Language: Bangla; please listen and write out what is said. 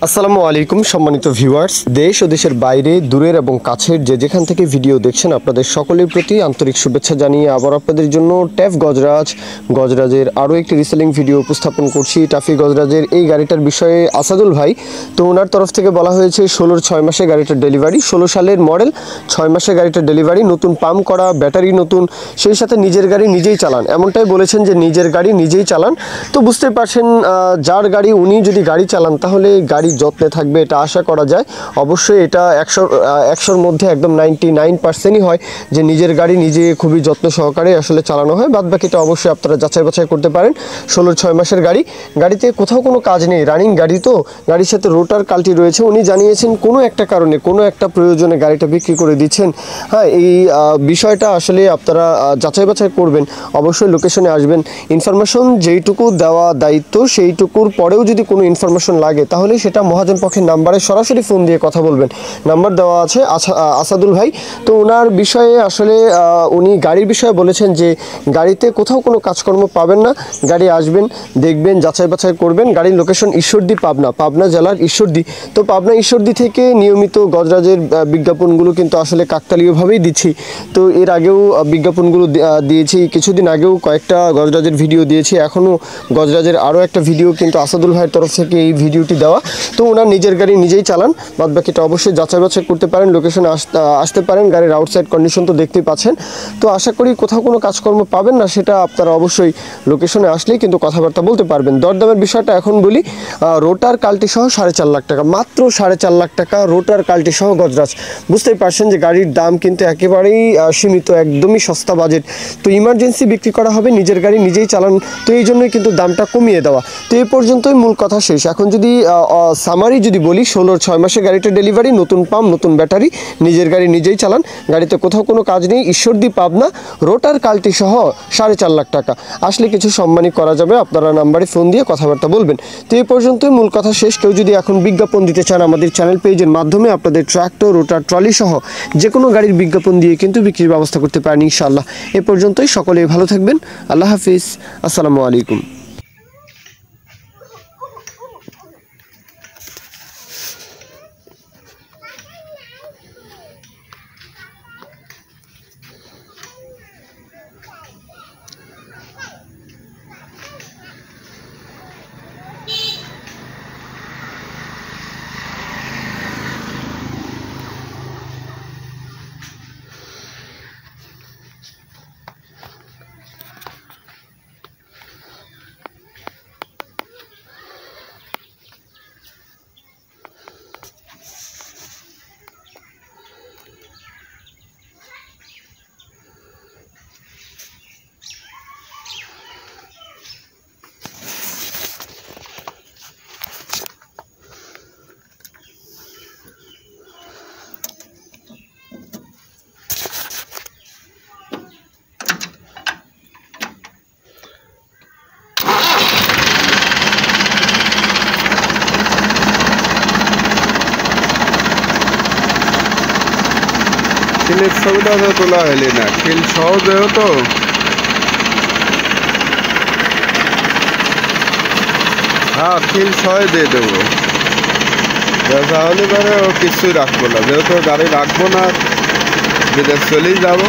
আসসালামু আলাইকুম সম্মানিত ভিউয়ার্স, দেশ ও দেশের বাইরে দূরের এবং কাছের যেখান থেকে ভিডিও দেখছেন আপনাদের সকলের প্রতি আন্তরিক শুভেচ্ছা জানিয়ে আবার আপনাদের জন্য ট্যাফ গজরাজের আরও একটি রিসেলিং ভিডিও উপস্থাপন করছি। টাফি গজরাজের এই গাড়িটার বিষয়ে আসাদুল ভাই তো ওনার তরফ থেকে বলা হয়েছে 16-র 6 মাসে গাড়িটার ডেলিভারি, 16 সালের মডেল, 6 মাসে গাড়িটার ডেলিভারি, নতুন পাম্প করা, ব্যাটারি নতুন, সেই সাথে নিজের গাড়ি নিজেই চালান, এমনটাই বলেছেন যে নিজের গাড়ি নিজেই চালান। তো বুঝতে পারছেন যার গাড়ি উনি যদি গাড়ি চালান তাহলে গাড়ি যত্নে থাকবে, এটা আশা করা যায়। অবশ্যই এটা 100-র মধ্যে একদম 99%ই হয় যে নিজের গাড়ি নিজে খুবই যত্ন সহকারে আসলে চালানো হয়। বাদ বাকিটা অবশ্যই আপনারা যাচাই বাছাই করতে পারেন। 16-র 6 মাসের গাড়ি, গাড়িতে কোথাও কোনো কাজ নেই, রানিং গাড়ি, তো গাড়ির সাথে রোটার কালটি রয়েছে। উনি জানিয়েছেন কোনো একটা কারণে কোনো একটা প্রয়োজনে গাড়িটা বিক্রি করে দিচ্ছেন। হ্যাঁ, এই বিষয়টা আসলে আপনারা যাচাই বাছাই করবেন, অবশ্যই লোকেশনে আসবেন। ইনফরমেশন যেইটুকু দেওয়া দায়িত্ব সেইটুকুর পরেও যদি কোনো ইনফরমেশন লাগে তাহলে সেটা মহাজন পক্ষের নাম্বারে সরাসরি ফোন দিয়ে কথা বলবেন। নাম্বার দেওয়া আছে আসাদুল ভাই। তো ওনার বিষয়ে আসলে উনি গাড়ির বিষয়ে বলেছেন যে গাড়িতে কোথাও কোনো কাজকর্ম পাবেন না, গাড়ি আসবেন, দেখবেন, যাচাই বাছাই করবেন। গাড়ির লোকেশন ঈশ্বরদী, পাবনা জেলার ঈশ্বরদী। তো পাবনা ঈশ্বরদী থেকে নিয়মিত গজরাজের বিজ্ঞাপনগুলো কিন্তু আসলে কাকতালীয়ভাবেই দিচ্ছি। তো এর আগেও বিজ্ঞাপনগুলো দিয়েছি, কিছুদিন আগেও কয়েকটা গজরাজের ভিডিও দিয়েছি, এখনও গজরাজের আরও একটা ভিডিও কিন্তু আসাদুল ভাইয়ের তরফ থেকে এই ভিডিওটি দেওয়া। তো ওনার নিজের গাড়ি নিজেই চালান, বাদ বাকিটা অবশ্যই যাচাই বাছাই করতে পারেন, লোকেশনে আসতে পারেন। গাড়ির আউটসাইড কন্ডিশন তো দেখতেই পাচ্ছেন। তো আশা করি কোথাও কোনো কাজকর্ম পাবেন না, সেটা আপনারা অবশ্যই লোকেশনে আসলেই কিন্তু কথাবার্তা বলতে পারবেন। দরদামের বিষয়টা এখন বলি। রোটার কাল্টি সহ 4.5 লাখ টাকা, মাত্র 4.5 লাখ টাকা রোটার কাল্টি সহ গজরাজ। বুঝতেই পারছেন যে গাড়ির দাম কিন্তু একেবারেই সীমিত, একদমই সস্তা বাজেট। তো ইমার্জেন্সি বিক্রি করা হবে, নিজের গাড়ি নিজেই চালান, তো এই জন্যই কিন্তু দামটা কমিয়ে দেওয়া। তো এই পর্যন্তই মূল কথা শেষ। এখন যদি সামারি যদি বলি, 16-র 6 মাসে গাড়িটা ডেলিভারি, নতুন পাম্প, নতুন ব্যাটারি, নিজের গাড়ি নিজেই চালান, গাড়িতে কোথাও কোনো কাজ নেই, ঈশ্বরদী পাবনা, রোটার কাল্টি সহ 4.5 লাখ টাকা। আসলে কিছু সম্মানই করা যাবে, আপনারা নাম্বারে ফোন দিয়ে কথাবার্তা বলবেন। তো এই পর্যন্তই মূল কথা শেষ। কেউ যদি এখন বিজ্ঞাপন দিতে চান আমাদের চ্যানেল পেজের মাধ্যমে আপনাদের ট্রাক্টর, রোটার, ট্রলি সহ যে কোনো গাড়ির বিজ্ঞাপন দিয়ে কিন্তু বিক্রির ব্যবস্থা করতে পারেন ইনশাআল্লাহ। এ পর্যন্তই, সকলেই ভালো থাকবেন। আল্লাহ হাফিজ, আসসালামু আলাইকুম। খিলের ছবিটা তো তোলা হইলে না, খিল সহজ তো। হ্যাঁ, খিল সহ দিয়ে দেবো, তাহলে পরে ও কিছুই রাখবো না, যেহেতু গাড়ি রাখবো না, বিদেশ চলেই যাবো।